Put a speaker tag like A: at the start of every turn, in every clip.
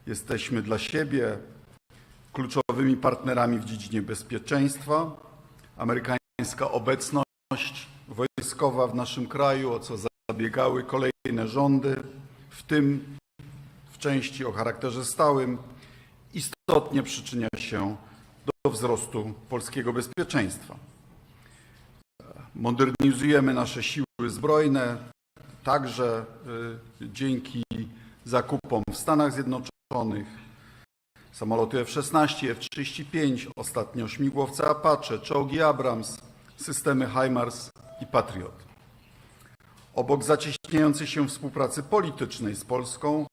A: Jesteśmy dla siebie kluczowymi partnerami w dziedzinie bezpieczeństwa. Amerykańska obecność wojskowa w naszym kraju, o co zabiegały kolejne rządy, w tym w części o charakterze stałym, istotnie przyczynia się do wzrostu polskiego bezpieczeństwa. Modernizujemy nasze siły zbrojne, także dzięki zakupom w Stanach Zjednoczonych. Samoloty F-16, F-35, ostatnio śmigłowce Apache, czołgi Abrams, systemy HIMARS i Patriot. Obok zacieśniającej się współpracy politycznej z Polską,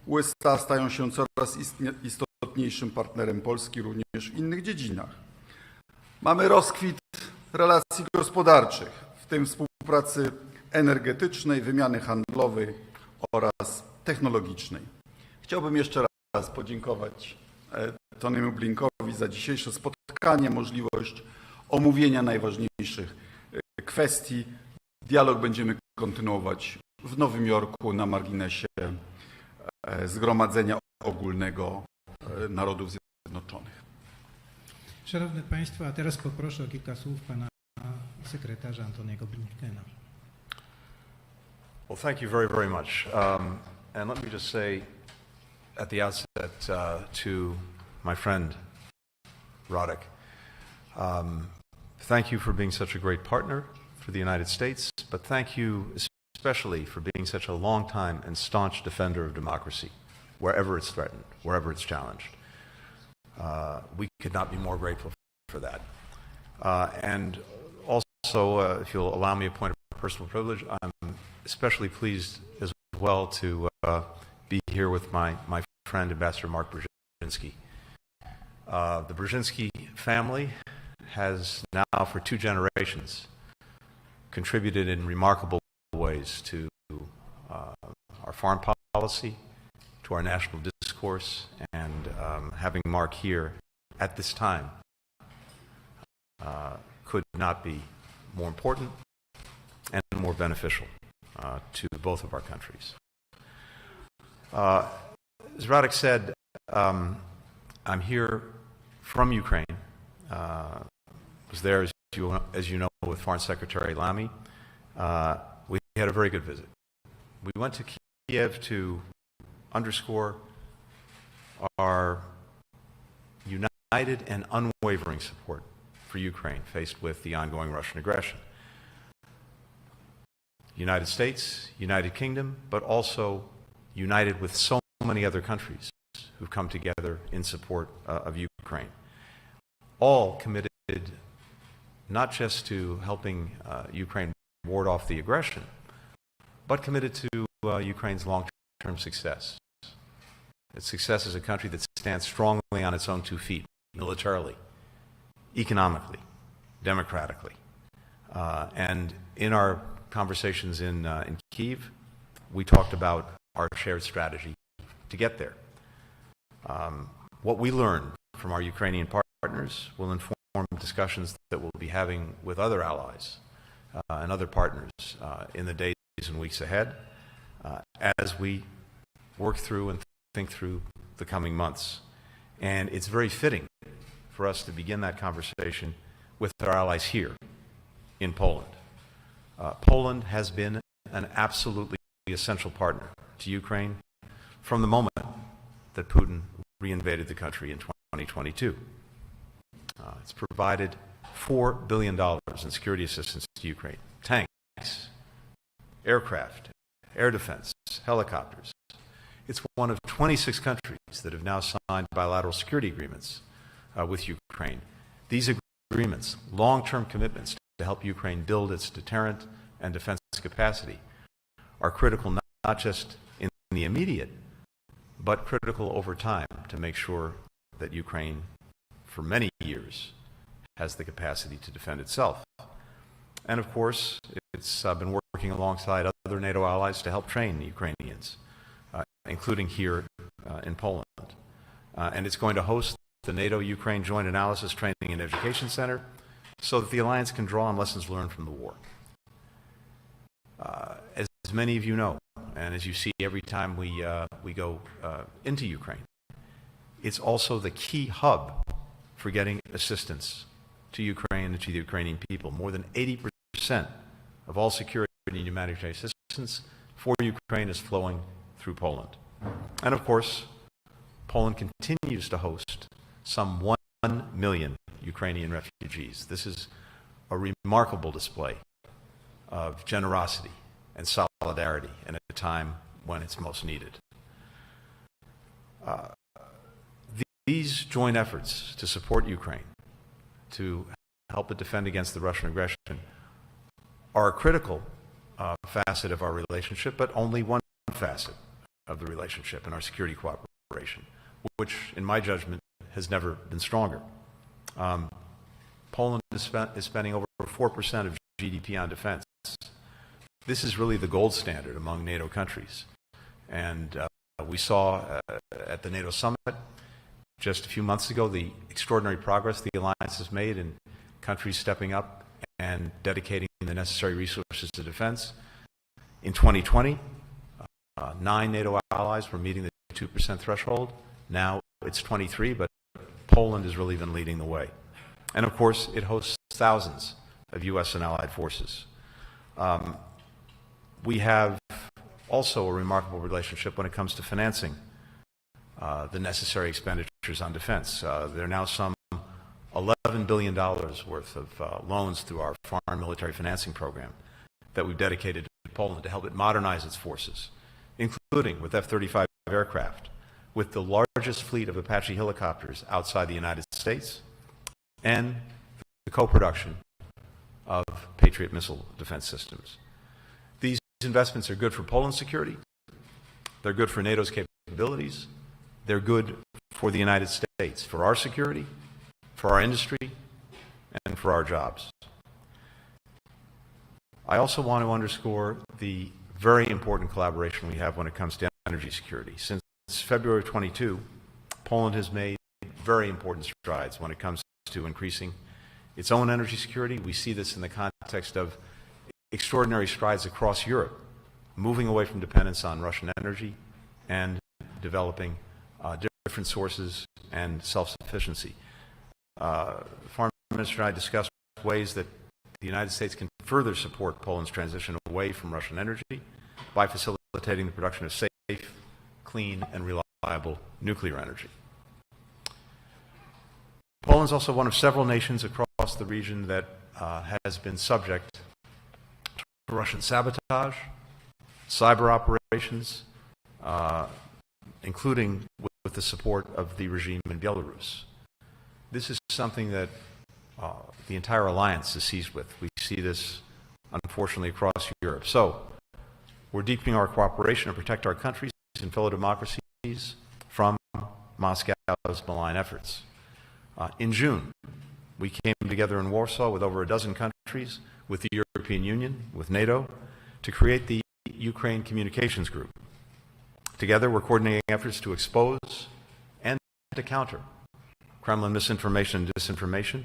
A: USA stają się coraz istotniejszym partnerem Polski również w innych dziedzinach. Mamy rozkwit relacji gospodarczych, w tym współpracy energetycznej, wymiany handlowej oraz technologicznej. Chciałbym jeszcze raz podziękować Antonymu Blinkowi za dzisiejsze spotkanie, możliwość omówienia najważniejszych kwestii. Dialog będziemy kontynuować w Nowym Jorku na marginesie Zgromadzenia Ogólnego Narodów Zjednoczonych.
B: Szanowni Państwo, a teraz poproszę o kilka słów pana sekretarza Antony'ego Blinkena.
C: Well, thank you very, very much. And let me just say at the outset to my friend Radek, thank you for being such a great partner for the United States, but thank you especially for being such a long-time and staunch defender of democracy, wherever it's threatened, wherever it's challenged. We could not be more grateful for that. And also, if you'll allow me a point of personal privilege, I'm especially pleased as well to be here with my friend, Ambassador Mark Brzezinski. The Brzezinski family has now, for 2 generations, contributed in remarkable ways to our foreign policy, to our national discourse, and having Mark here at this time could not be more important and more beneficial to both of our countries. As Radek said, I'm here from Ukraine. Was there, as you know, with Foreign Secretary Lamy. We had a very good visit. We went to Kiev to underscore our united and unwavering support for Ukraine faced with the ongoing Russian aggression. United States, United Kingdom, but also united with so many other countries who've come together in support of Ukraine. All committed not just to helping Ukraine ward off the aggression, but committed to Ukraine's long-term success. Its success as a country that stands strongly on its own 2 feet, militarily, economically, democratically. And in our conversations in Kyiv, we talked about our shared strategy to get there. What we learned from our Ukrainian partners will inform discussions that we'll be having with other allies and other partners in the days and weeks ahead as we work through and think through the coming months. And it's very fitting for us to begin that conversation with our allies here in Poland. Poland has been an absolutely essential partner to Ukraine from the moment that Putin reinvaded the country in 2022. It's provided $4 billion in security assistance to Ukraine. Tanks, aircraft, air defense, helicopters. It's one of 26 countries that have now signed bilateral security agreements with Ukraine. These agreements, long-term commitments to help Ukraine build its deterrent and defense capacity, are critical not just in the immediate, but critical over time to make sure that Ukraine, for many years, has the capacity to defend itself. And of course, it's been working alongside other NATO allies to help train the Ukrainians, including here in Poland. And it's going to host the NATO-Ukraine Joint Analysis Training and Education Center so that the alliance can draw on lessons learned from the war. As many of you know, and as you see every time we go into Ukraine, It's also the key hub for getting assistance to Ukraine and to the Ukrainian people. More than 80% of all security and humanitarian assistance for Ukraine is flowing through Poland. And of course, Poland continues to host some 1 million Ukrainian refugees. This is a remarkable display of generosity and solidarity and at a time when it's most needed. These joint efforts to support Ukraine, to help it defend against the Russian aggression, are a critical facet of our relationship, but only one facet of the relationship in our security cooperation, which, in my judgment, has never been stronger. Poland is spending over 4% of GDP on defense. This is really the gold standard among NATO countries. And we saw at the NATO summit just a few months ago the extraordinary progress the alliance has made in countries stepping up and dedicating the necessary resources to defense. In 2020, 9 NATO allies were meeting the 2% threshold. Now it's 23, but Poland has really been leading the way. And of course, it hosts thousands of U.S. and allied forces. We have also a remarkable relationship when it comes to financing the necessary expenditures on defense. There are now some $11 billion worth of loans through our foreign military financing program that we've dedicated to Poland to help it modernize its forces, including with F-35 aircraft, with the largest fleet of Apache helicopters outside the United States, and the co-production of Patriot missile defense systems. These investments are good for Poland's security, they're good for NATO's capabilities, they're good for the United States, for our security, for our industry, and for our jobs. I also want to underscore the very important collaboration we have when it comes to energy security. Since February of 22, Poland has made very important strides when it comes to increasing its own energy security. We see this in the context of extraordinary strides across Europe, moving away from dependence on Russian energy and developing different sources and self-sufficiency. The Foreign Minister and I discussed ways that the United States can further support Poland's transition away from Russian energy by facilitating the production of safe, clean, and reliable nuclear energy. Poland is also one of several nations across the region that has been subject to Russian sabotage, cyber operations, including with the support of the regime in Belarus. This is something that the entire alliance is seized with. We see this, unfortunately, across Europe. So, we're deepening our cooperation to protect our countries and fellow democracies from Moscow's malign efforts. In June, we came together in Warsaw with over a dozen countries, with the European Union, with NATO, to create the Ukraine Communications Group. Together, we're coordinating efforts to expose and to counter Kremlin misinformation and disinformation,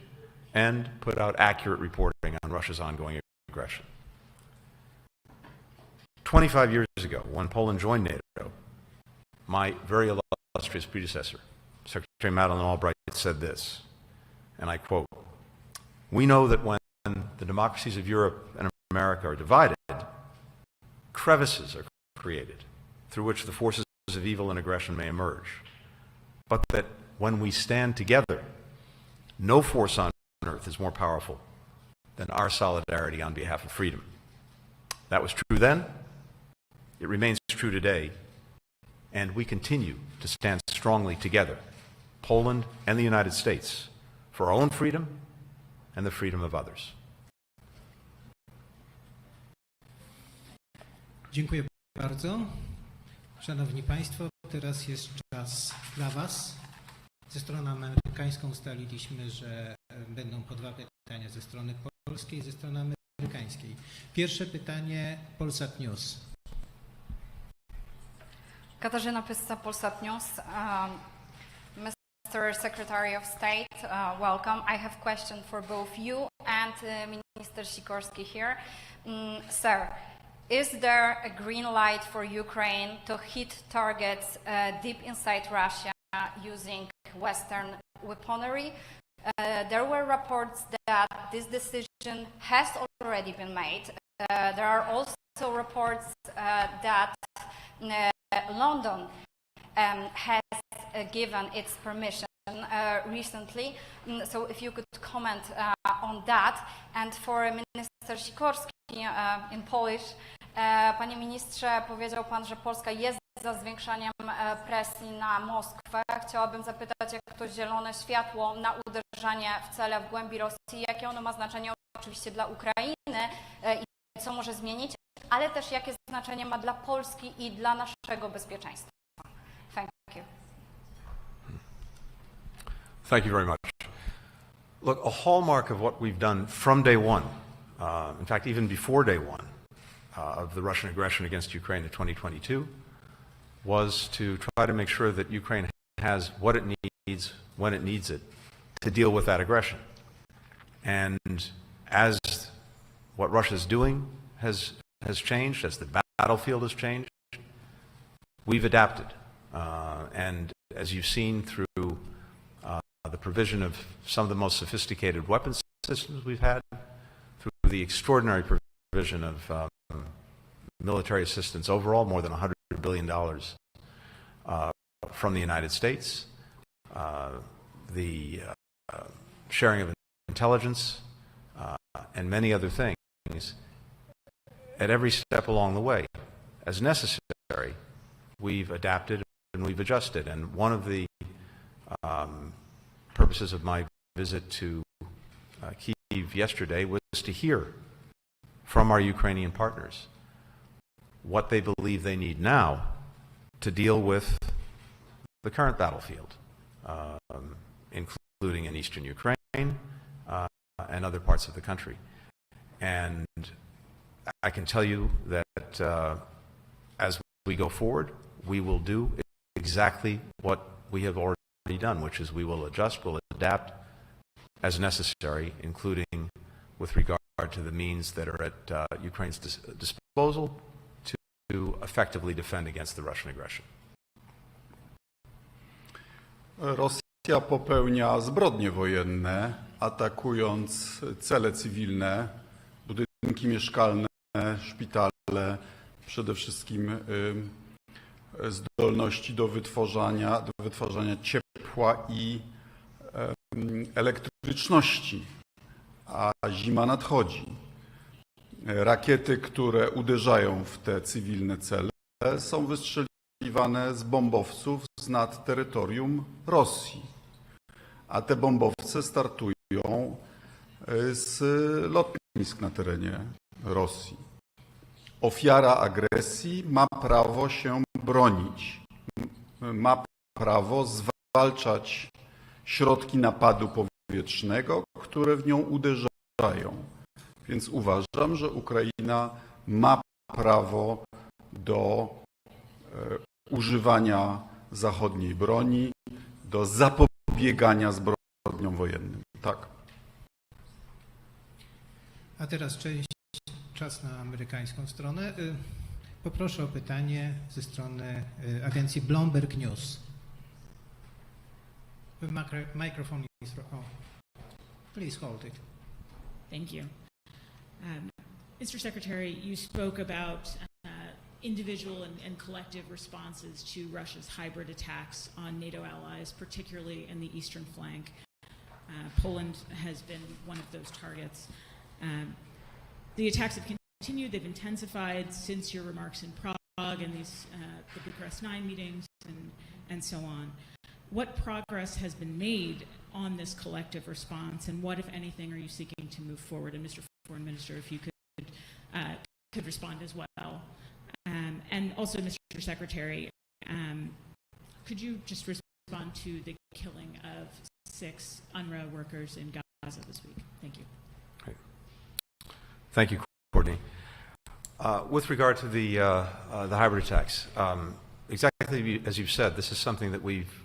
C: and put out accurate reporting on Russia's ongoing aggression. 25 years ago, when Poland joined NATO, my very illustrious predecessor, Secretary Madeleine Albright, said this, and I quote, "We know that when the democracies of Europe and America are divided, crevices are created through which the forces of evil and aggression may emerge. But that when we stand together, no force on earth is more powerful than our solidarity on behalf of freedom." That was true then, it remains true today, and we continue to stand strongly together, Poland and the United States, for our own freedom and the freedom of others.
B: Dziękuję bardzo. Szanowni Państwo, teraz jest czas dla Was. Ze stroną amerykańską ustaliliśmy, że będą po 2 pytania ze strony polskiej i ze strony amerykańskiej. Pierwsze pytanie, Polsat News.
D: Katarzyna Pyssa, Polsat News. Mr. Secretary of State, welcome. I have a question for both you and Minister Sikorski here. Sir, is there a green light for Ukraine to hit targets deep inside Russia using Western weaponry. There were reports that this decision has already been made. There are also reports that London has given its permission recently. So if you could comment on that. And for Minister Sikorski in Polish, Panie ministrze, powiedział pan, że Polska jest za zwiększaniem presji na Moskwę. Chciałabym zapytać, jak to zielone światło na uderzanie w cele w głębi Rosji, jakie ono ma znaczenie oczywiście dla Ukrainy i co może zmienić, ale też jakie znaczenie ma dla Polski i dla naszego bezpieczeństwa. Thank you.
C: Thank you very much. Look, a hallmark of what we've done from day one, in fact, even before day one of the Russian aggression against Ukraine in 2022, was to try to make sure that Ukraine has what it needs when it needs it to deal with that aggression. And as what Russia's doing has changed, as the battlefield has changed, we've adapted. And as you've seen through the provision of some of the most sophisticated weapons systems we've had, through the extraordinary provision of military assistance overall, more than $100 billion from the United States, the sharing of intelligence, and many other things, at every step along the way, as necessary, we've adapted and we've adjusted. And one of the purposes of my visit to Kyiv yesterday was to hear from our Ukrainian partners what they believe they need now to deal with the current battlefield, including in eastern Ukraine and other parts of the country. And I can tell you that as we go forward, we will do exactly what we have already done, which is we will adjust, we'll adapt as necessary, including with regard to the means that are at Ukraine's disposal to effectively defend against the Russian aggression.
A: Rosja popełnia zbrodnie wojenne, atakując cele cywilne, budynki mieszkalne, szpitale, przede wszystkim zdolności do wytwarzania ciepła i elektryczności, a zima nadchodzi. Rakiety, które uderzają w te cywilne cele, są wystrzeliwane z bombowców z nad terytorium Rosji, a te bombowce startują z lotnisk na terenie Rosji. Ofiara agresji ma prawo się bronić, ma prawo zwalczać środki napadu powietrznego, które w nią uderzają. Więc uważam, że Ukraina ma prawo do używania zachodniej broni, do zapobiegania zbrodniom wojennym. Tak.
B: A teraz czas na amerykańską stronę. Poproszę o pytanie ze strony agencji Bloomberg News. Microphone is on. Please hold it.
E: Thank you. Mr. Secretary, you spoke about individual and collective responses to Russia's hybrid attacks on NATO allies, particularly in the eastern flank. Poland has been one of those targets. The attacks have continued, they've intensified since your remarks in Prague and these the Bucharest 9 meetings and so on. What progress has been made on this collective response, and what, if anything, are you seeking to move forward? And Mr. Foreign Minister, if you could respond as well. And also, Mr. Secretary, could you just respond to the killing of 6 UNRWA workers in Gaza this week? Thank you.
C: Great. Thank you, Courtney. With regard to the hybrid attacks, exactly as you've said, this is something that we've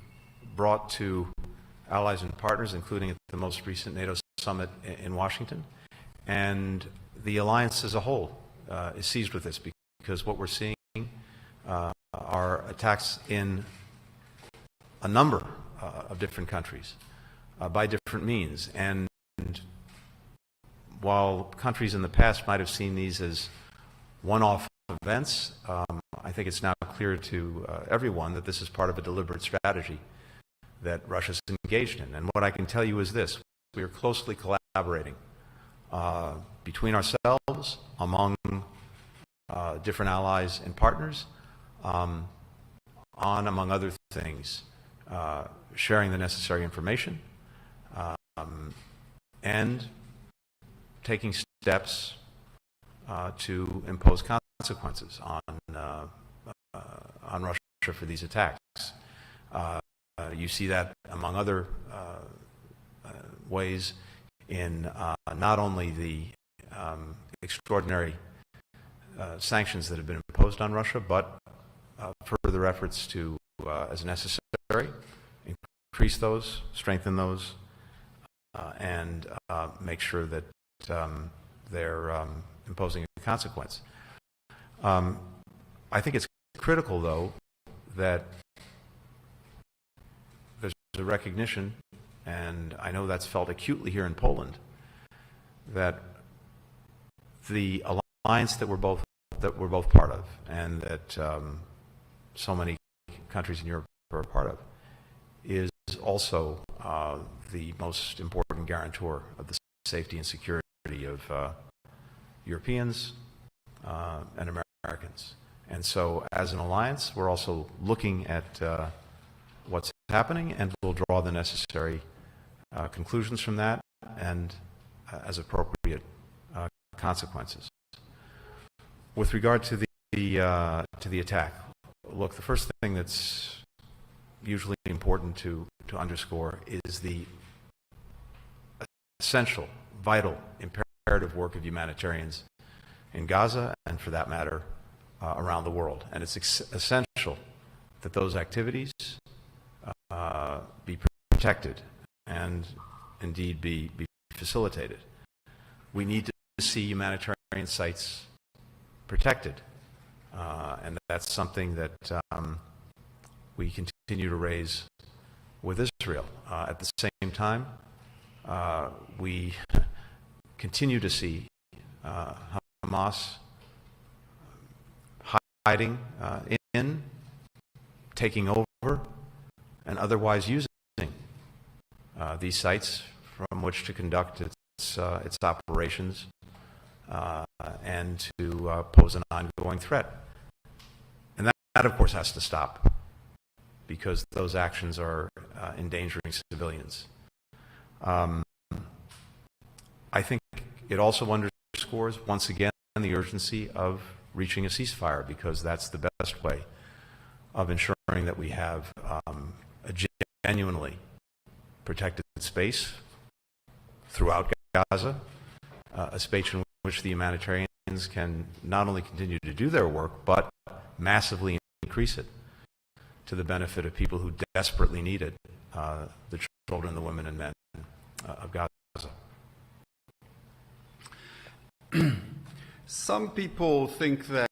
C: brought to allies and partners, including at the most recent NATO summit in Washington. And the alliance as a whole is seized with this, because what we're seeing are attacks in a number of different countries by different means. And while countries in the past might have seen these as one-off events, I think it's now clear to everyone that this is part of a deliberate strategy that Russia's engaged in. And what I can tell you is this: we are closely collaborating between ourselves, among different allies and partners, on, among other things, sharing the necessary information and taking steps to impose consequences on Russia for these attacks. You see that, among other ways, in not only the extraordinary sanctions that have been imposed on Russia, but further efforts to, as necessary, increase those, strengthen those, and make sure that they're imposing a consequence. I think it's critical, though, that there's a recognition, and I know that's felt acutely here in Poland, that the alliance that we're both part of, and that so many countries in Europe are a part of, is also the most important guarantor of the safety and security of Europeans and Americans. And so, as an alliance, we're also looking at what's happening, and we'll draw the necessary conclusions from that, and as appropriate, consequences. With regard to the attack, look, the first thing that's usually important to underscore is the essential, vital, imperative work of humanitarians in Gaza, and for that matter, around the world. And it's essential that those activities be protected and indeed be facilitated. We need to see humanitarian sites protected, and that's something that we continue to raise with Israel. At the same time, we continue to see Hamas hiding in, taking over, and otherwise using these sites from which to conduct its operations and to pose an ongoing threat. And that, of course, has to stop, because those actions are endangering civilians. I think it also underscores, once again, the urgency of reaching a ceasefire, because that's the best way of ensuring that we have a genuinely protected space throughout Gaza, a space in which the humanitarians can not only continue to do their work, but massively increase it to the benefit of people who desperately need it, the children, the women and men of Gaza.
A: Some people think that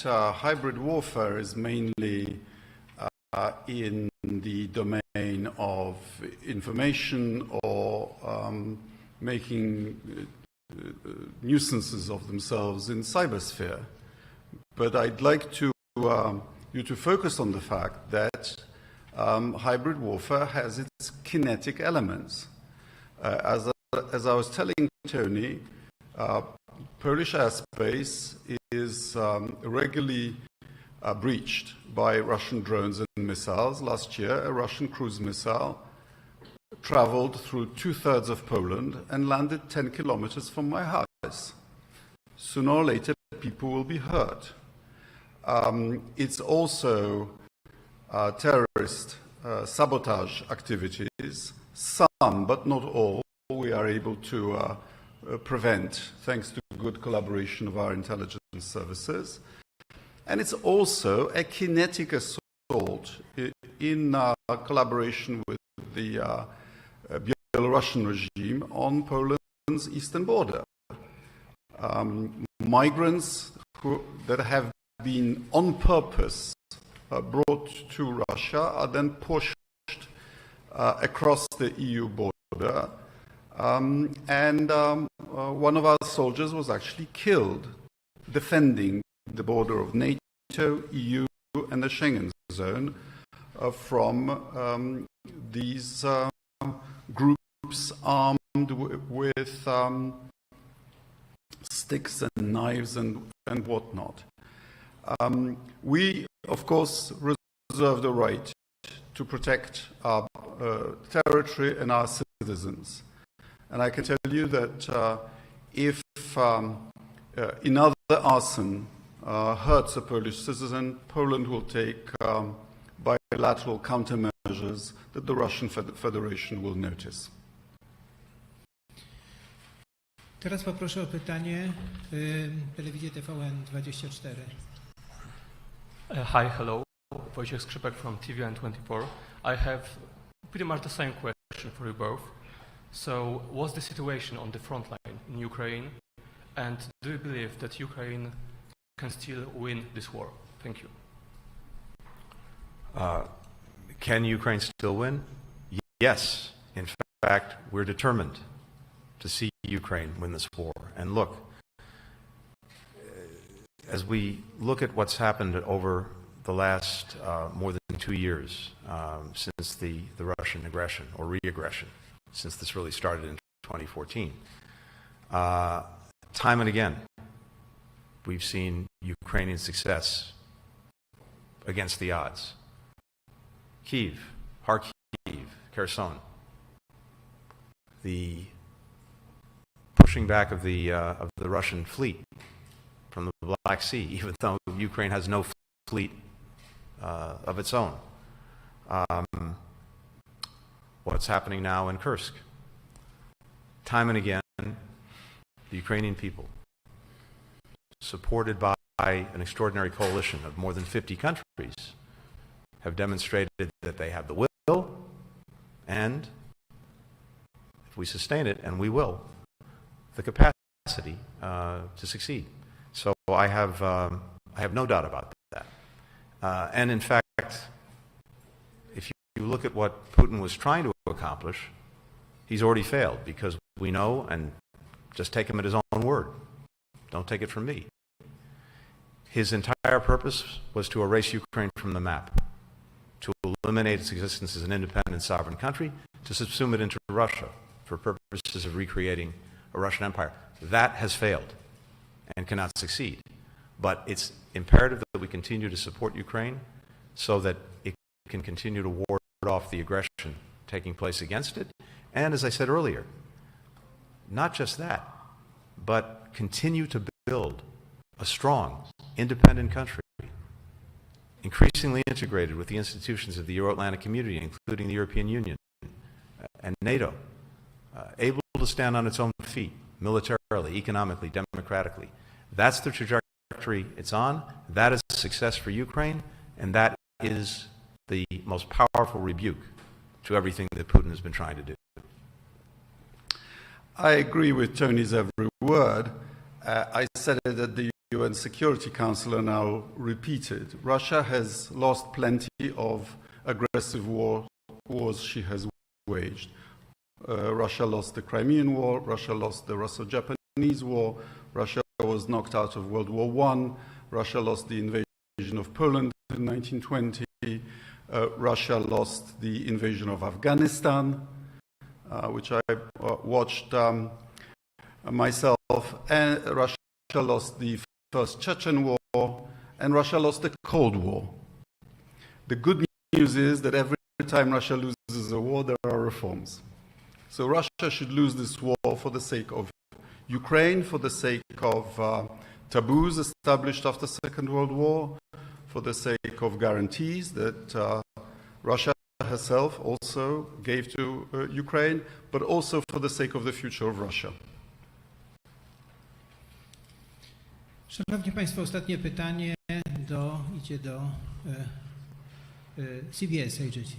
A: hybrid warfare is mainly in the domain of information or making nuisances of themselves in cybersphere. But I'd like to you to focus on the fact that hybrid warfare has its kinetic elements. As I was telling Tony, Polish airspace is regularly breached by Russian drones and missiles. Last year, a Russian cruise missile traveled through 2/3 of Poland and landed 10 kilometers from my house. Sooner or later, people will be hurt. It's also terrorist sabotage activities. Some, but not all, we are able to prevent, thanks to good collaboration of our intelligence services. And it's also a kinetic assault in collaboration with the Belarusian regime on Poland's eastern border. Migrants that have been on purpose brought to Russia are then pushed across the EU border. One of our soldiers was actually killed defending the border of NATO, EU, and the Schengen zone from these groups armed with sticks and knives and whatnot. We, of course, reserve the right to protect our territory and our citizens. And I can tell you that if another arson hurts a Polish citizen, Poland will take bilateral countermeasures that the Russian Federation will notice.
B: Teraz poproszę o pytanie telewizję TVN24.
F: Hi, hello. Wojciech Skrzypek from TVN24. I have pretty much the same question for you both. So, what's the situation on the front line in Ukraine? And do you believe that Ukraine can still win this war? Thank you.
C: Can Ukraine still win? Yes. In fact, we're determined to see Ukraine win this war. And look, as we look at what's happened over the last more than 2 years since the Russian aggression or re-aggression, since this really started in 2014, time and again, we've seen Ukrainian success against the odds. Kyiv, Kharkiv, Kherson, the pushing back of the Russian fleet from the Black Sea, even though Ukraine has no fleet of its own. What's happening now in Kursk? Time and again, the Ukrainian people, supported by an extraordinary coalition of more than 50 countries, have demonstrated that they have the will, and if we sustain it, and we will, the capacity to succeed. So I have no doubt about that. And in fact, if you look at what Putin was trying to accomplish, he's already failed, because we know, and just take him at his own word, don't take it from me, his entire purpose was to erase Ukraine from the map, to eliminate its existence as an independent sovereign country, to subsume it into Russia for purposes of recreating a Russian empire. That has failed and cannot succeed. But it's imperative that we continue to support Ukraine so that it can continue to ward off the aggression taking place against it. And as I said earlier, not just that, but continue to build a strong, independent country, increasingly integrated with the institutions of the Euro-Atlantic community, including the European Union and NATO, able to stand on its own feet, militarily, economically, democratically. That's the trajectory it's on. That is a success for Ukraine, and that is the most powerful rebuke to everything that Putin has been trying to do.
A: I agree with Tony's every word. I said it at the UN Security Council and I'll repeat it. Russia has lost plenty of aggressive wars she has waged. Russia lost the Crimean War, Russia lost the Russo-Japanese War, Russia was knocked out of World War I, Russia lost the invasion of Poland in 1920, Russia lost the invasion of Afghanistan, which I watched myself, and Russia lost the First Chechen War, and Russia lost the Cold War. The good news is that every time Russia loses a war, there are reforms. So Russia should lose this war for the sake of Ukraine, for the sake of taboos established after the Second World War, for the sake of guarantees that Russia herself also gave to Ukraine, but also for the sake of the future of Russia.
B: Szanowni Państwo, ostatnie pytanie idzie do CBS Agency.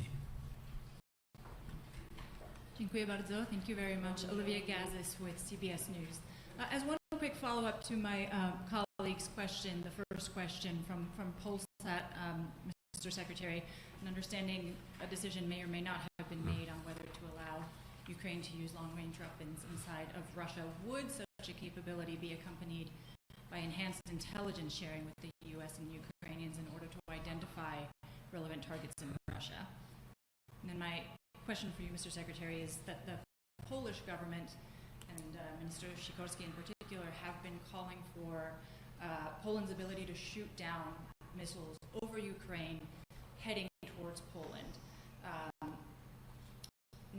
G: Dziękuję bardzo. Thank you very much. Olivia Gazis with CBS News. As one quick follow-up to my colleague's question, the first question from Polsat, Mr. Secretary, and understanding a decision may or may not have been made Ukraine to use long-range weapons inside of Russia. Would such a capability be accompanied by enhanced intelligence sharing with the U.S. and Ukrainians in order to identify relevant targets in Russia? And then my question for you, Mr. Secretary, is that the Polish government and Minister Sikorski in particular have been calling for Poland's ability to shoot down missiles over Ukraine heading towards Poland,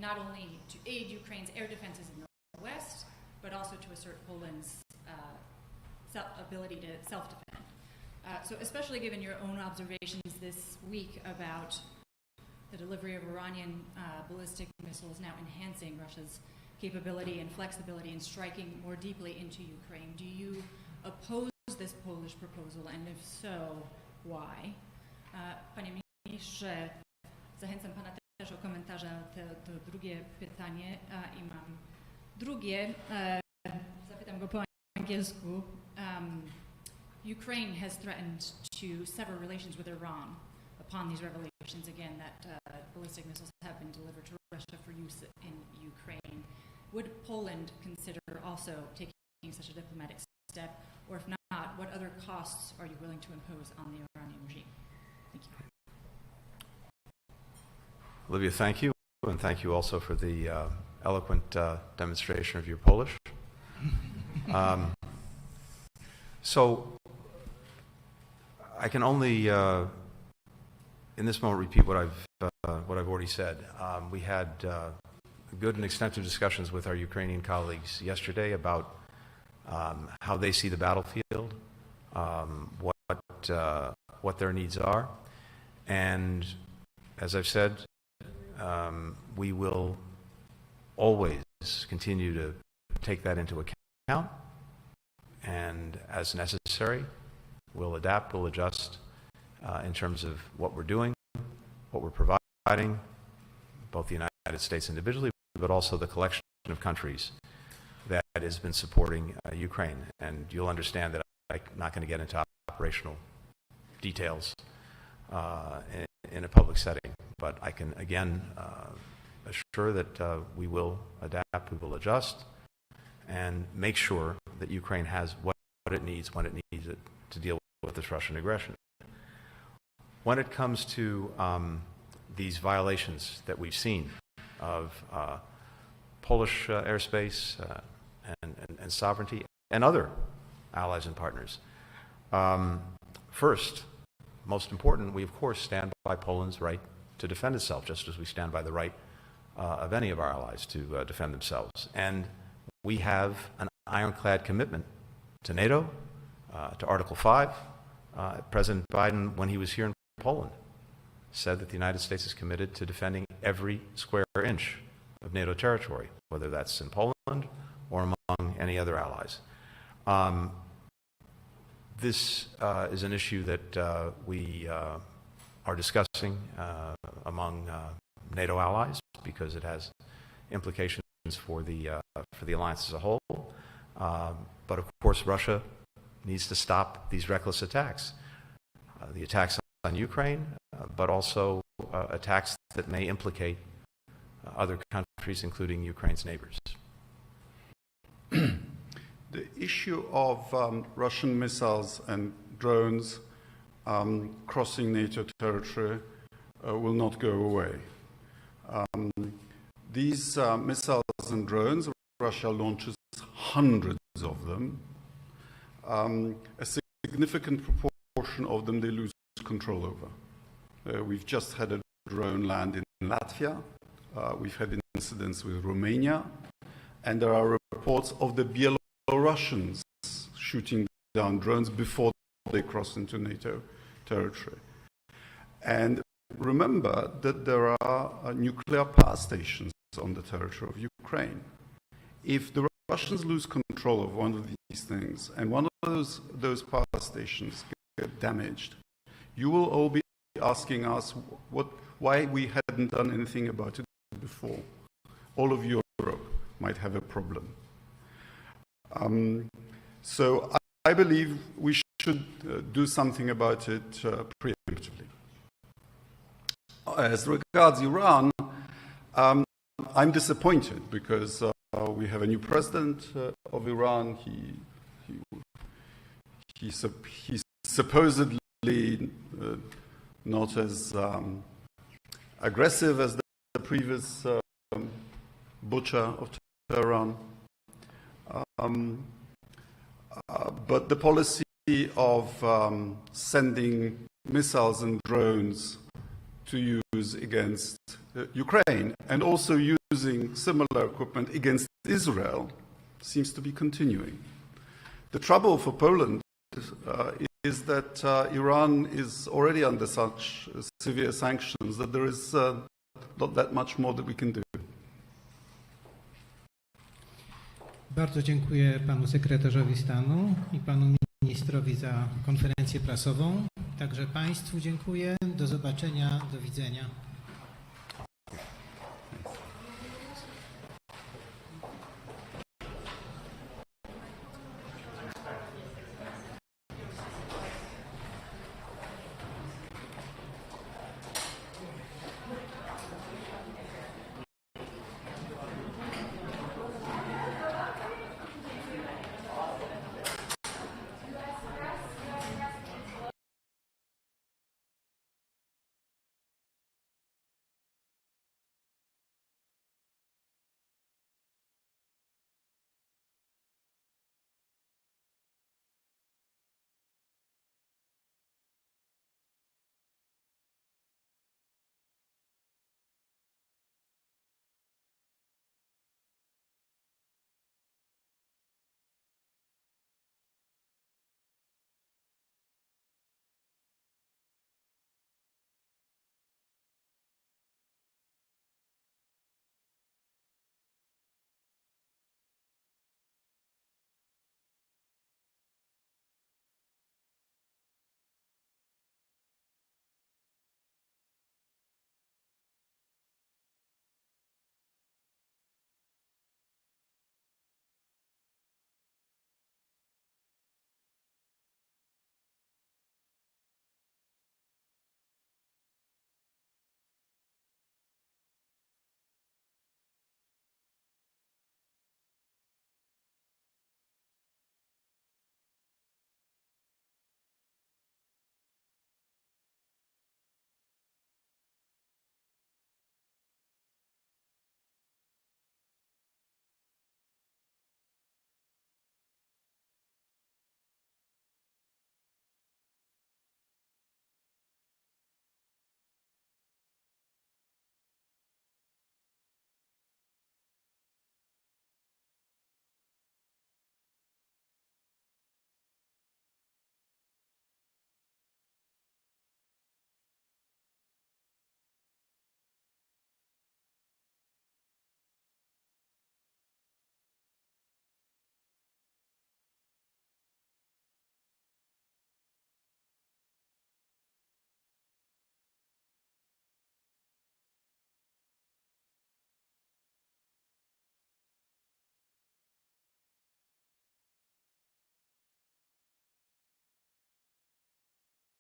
G: not only to aid Ukraine's air defenses in the west, but also to assert Poland's ability to self-defend. So especially given your own observations this week about the delivery of Iranian ballistic missiles now enhancing Russia's capability and flexibility in striking more deeply into Ukraine, do you oppose this Polish proposal, and if so, why? Panie ministrze, zachęcam pana też o komentarze na to drugie pytanie i mam drugie, zapytam go po angielsku. Ukraine has threatened to sever relations with Iran upon these revelations, again, that ballistic missiles have been delivered to Russia for use in Ukraine. Would Poland consider also taking such a diplomatic step, or if not, what other costs are you willing to impose on the Iranian regime? Thank you.
C: Olivia, thank you, and thank you also for the eloquent demonstration of your Polish. So I can only, in this moment, repeat what I've already said. We had good and extensive discussions with our Ukrainian colleagues yesterday about how they see the battlefield, what their needs are, and as I've said, we will always continue to take that into account, and as necessary, we'll adapt, we'll adjust in terms of what we're doing, what we're providing, both the United States individually, but also the collection of countries that has been supporting Ukraine. And you'll understand that I'm not going to get into operational details in a public setting, but I can again assure that we will adapt, we will adjust, and make sure that Ukraine has what it needs when it needs it to deal with this Russian aggression. When it comes to these violations that we've seen of Polish airspace and sovereignty and other allies and partners, first, most important, we of course stand by Poland's right to defend itself, just as we stand by the right of any of our allies to defend themselves. And we have an ironclad commitment to NATO, to Article 5. President Biden, when he was here in Poland, said that the United States is committed to defending every square inch of NATO territory, whether that's in Poland or among any other allies. This is an issue that we are discussing among NATO allies because it has implications for the alliance as a whole. But of course, Russia needs to stop these reckless attacks, the attacks on Ukraine, but also attacks that may implicate other countries, including Ukraine's neighbors.
A: The issue of Russian missiles and drones crossing NATO territory will not go away. These missiles and drones, Russia launches hundreds of them. A significant proportion of them they lose control over. We've just had a drone land in Latvia. We've had incidents with Romania. And there are reports of the Belarusians shooting down drones before they cross into NATO territory. And remember that there are nuclear power stations on the territory of Ukraine. If the Russians lose control of one of these things and one of those power stations get damaged, you will all be asking us why we hadn't done anything about it before. All of Europe might have a problem. So I believe we should do something about it preemptively. As regards Iran, I'm disappointed because we have a new president of Iran. He's supposedly not as aggressive as the previous butcher of Tehran. But the policy of sending missiles and drones to use against Ukraine and also using similar equipment against Israel seems to be continuing. The trouble for Poland is that Iran is already under such severe sanctions that there is not that much more that we can do.
B: Bardzo dziękuję panu sekretarzowi stanu i panu ministrowi za konferencję prasową. Także państwu dziękuję. Do zobaczenia, do widzenia.